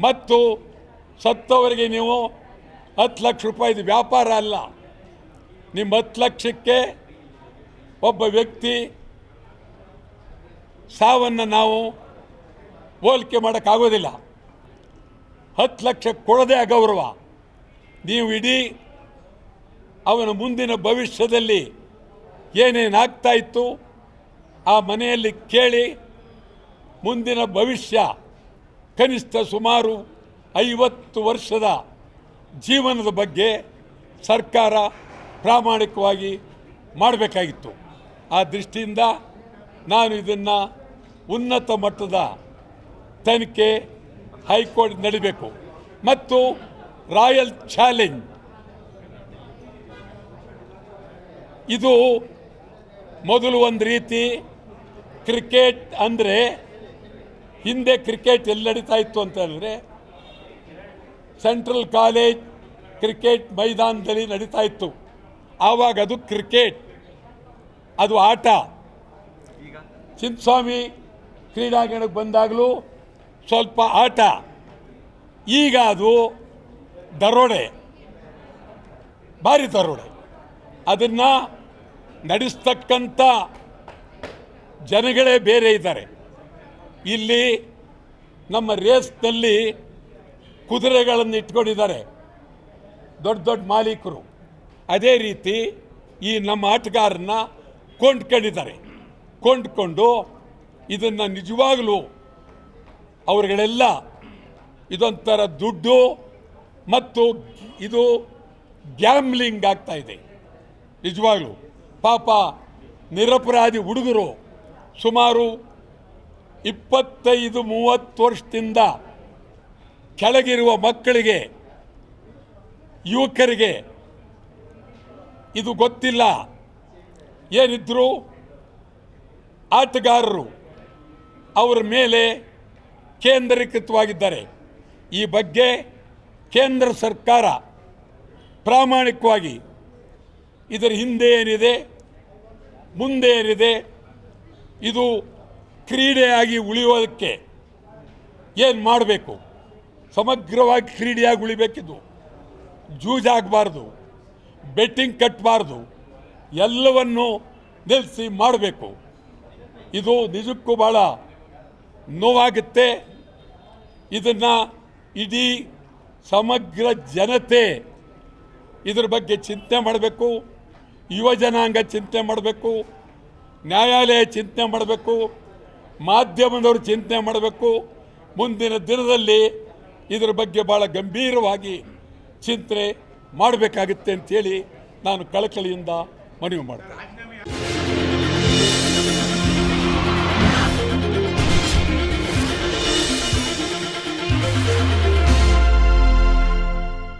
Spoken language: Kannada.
ಮತ್ತು ಸತ್ತವರಿಗೆ ನೀವು 10 ಲಕ್ಷ ರೂಪಾಯಿದು ವ್ಯಾಪಾರ ಅಲ್ಲ. ನಿಮ್ಮ 10 ಲಕ್ಷಕ್ಕೆ ಒಬ್ಬ ವ್ಯಕ್ತಿ ಸಾವನ್ನು ನಾವು ಹೋಲಿಕೆ ಮಾಡೋಕ್ಕಾಗೋದಿಲ್ಲ. 10 ಲಕ್ಷ ಕೊಡೋದೇ ಅಗೌರವ. ನೀವು ಇಡೀ ಅವನ ಮುಂದಿನ ಭವಿಷ್ಯದಲ್ಲಿ ಏನೇನಾಗ್ತಾ ಇತ್ತು ಆ ಮನೆಯಲ್ಲಿ ಕೇಳಿ ಮುಂದಿನ ಭವಿಷ್ಯ ಕನಿಷ್ಠ ಸುಮಾರು 50 ವರ್ಷದ ಜೀವನದ ಬಗ್ಗೆ ಸರ್ಕಾರ ಪ್ರಾಮಾಣಿಕವಾಗಿ ಮಾಡಬೇಕಾಗಿತ್ತು. ಆ ದೃಷ್ಟಿಯಿಂದ ನಾನು ಇದನ್ನು ಉನ್ನತ ಮಟ್ಟದ ತನಿಖೆ ಹೈಕೋರ್ಟ್ ನಡೀಬೇಕು. ಮತ್ತು ರಾಯಲ್ ಚಾಲೆಂಜ್ ಇದು ಮೊದಲು ಒಂದು ರೀತಿ ಕ್ರಿಕೆಟ್ ಅಂದರೆ, ಹಿಂದೆ ಕ್ರಿಕೆಟ್ ಎಲ್ಲಿ ನಡೀತಾ ಇತ್ತು ಅಂತಂದರೆ ಸೆಂಟ್ರಲ್ ಕಾಲೇಜ್ ಕ್ರಿಕೆಟ್ ಮೈದಾನದಲ್ಲಿ ನಡೀತಾ ಇತ್ತು. ಆವಾಗ ಅದು ಕ್ರಿಕೆಟ್, ಅದು ಆಟ. ಚಿನ್ನಸ್ವಾಮಿ ಕ್ರೀಡಾಂಗಣಕ್ಕೆ ಬಂದಾಗಲೂ ಸ್ವಲ್ಪ ಆಟ. ಈಗ ಅದು ದರೋಡೆ, ಭಾರಿ ದರೋಡೆ. ಅದನ್ನು ನಡೆಸ್ತಕ್ಕಂಥ ಜನಗಳೇ ಬೇರೆ ಇದ್ದಾರೆ. ಇಲ್ಲಿ ನಮ್ಮ ರೇಸ್ನಲ್ಲಿ ಕುದುರೆಗಳನ್ನು ಇಟ್ಕೊಂಡಿದ್ದಾರೆ ದೊಡ್ಡ ದೊಡ್ಡ ಮಾಲೀಕರು. ಅದೇ ರೀತಿ ಈ ನಮ್ಮ ಆಟಗಾರನ್ನ ಕೊಂಡ್ಕೊಂಡಿದ್ದಾರೆ. ಕೊಂಡ್ಕೊಂಡು ಇದನ್ನು ನಿಜವಾಗಲೂ ಅವರುಗಳೆಲ್ಲ ಇದೊಂಥರ ದುಡ್ಡು ಮತ್ತು ಇದು ಗ್ಯಾಮ್ಲಿಂಗ್ ಆಗ್ತಾ ಇದೆ. ನಿಜವಾಗಲೂ ಪಾಪ ನಿರಪರಾಧಿ ಹುಡುಗರು ಸುಮಾರು 25-30 ವರ್ಷದಿಂದ ಕೆಳಗಿರುವ ಮಕ್ಕಳಿಗೆ, ಯುವಕರಿಗೆ ಇದು ಗೊತ್ತಿಲ್ಲ. ಏನಿದ್ರು ಆಟಗಾರರು ಅವರ ಮೇಲೆ ಕೇಂದ್ರೀಕೃತವಾಗಿದ್ದಾರೆ. ಈ ಬಗ್ಗೆ ಕೇಂದ್ರ ಸರ್ಕಾರ ಪ್ರಾಮಾಣಿಕವಾಗಿ ಇದರ ಹಿಂದೆ ಏನಿದೆ, ಮುಂದೆ ಏನಿದೆ, ಇದು ಕ್ರೀಡೆಯಾಗಿ ಉಳಿಯೋದಕ್ಕೆ ಏನು ಮಾಡಬೇಕು, ಸಮಗ್ರವಾಗಿ ಕ್ರೀಡೆಯಾಗಿ ಉಳಿಬೇಕಿದ್ದು. ಜೂಜಾಗಬಾರ್ದು, ಬೆಟ್ಟಿಂಗ್ ಕಟ್ಟಬಾರ್ದು, ಎಲ್ಲವನ್ನು ನಿಲ್ಲಿಸಿ ಮಾಡಬೇಕು. ಇದು ನಿಜಕ್ಕೂ ಭಾಳ ನೋವಾಗುತ್ತೆ. ಇದನ್ನು ಇಡೀ ಸಮಗ್ರ ಜನತೆ ಇದ್ರ ಬಗ್ಗೆ ಚಿಂತೆ ಮಾಡಬೇಕು. ಯುವ ಜನಾಂಗ ಚಿಂತೆ ಮಾಡಬೇಕು, ನ್ಯಾಯಾಲಯ ಚಿಂತೆ ಮಾಡಬೇಕು, ಮಾಧ್ಯಮದವರು ಚಿಂತೆ ಮಾಡಬೇಕು. ಮುಂದಿನ ದಿನದಲ್ಲಿ ಇದರ ಬಗ್ಗೆ ಭಾಳ ಗಂಭೀರವಾಗಿ ಚಿಂತನೆ ಮಾಡಬೇಕಾಗುತ್ತೆ ಅಂತೇಳಿ ನಾನು ಕಳಕಳಿಯಿಂದ ಮನವಿ ಮಾಡ್ತೇನೆ.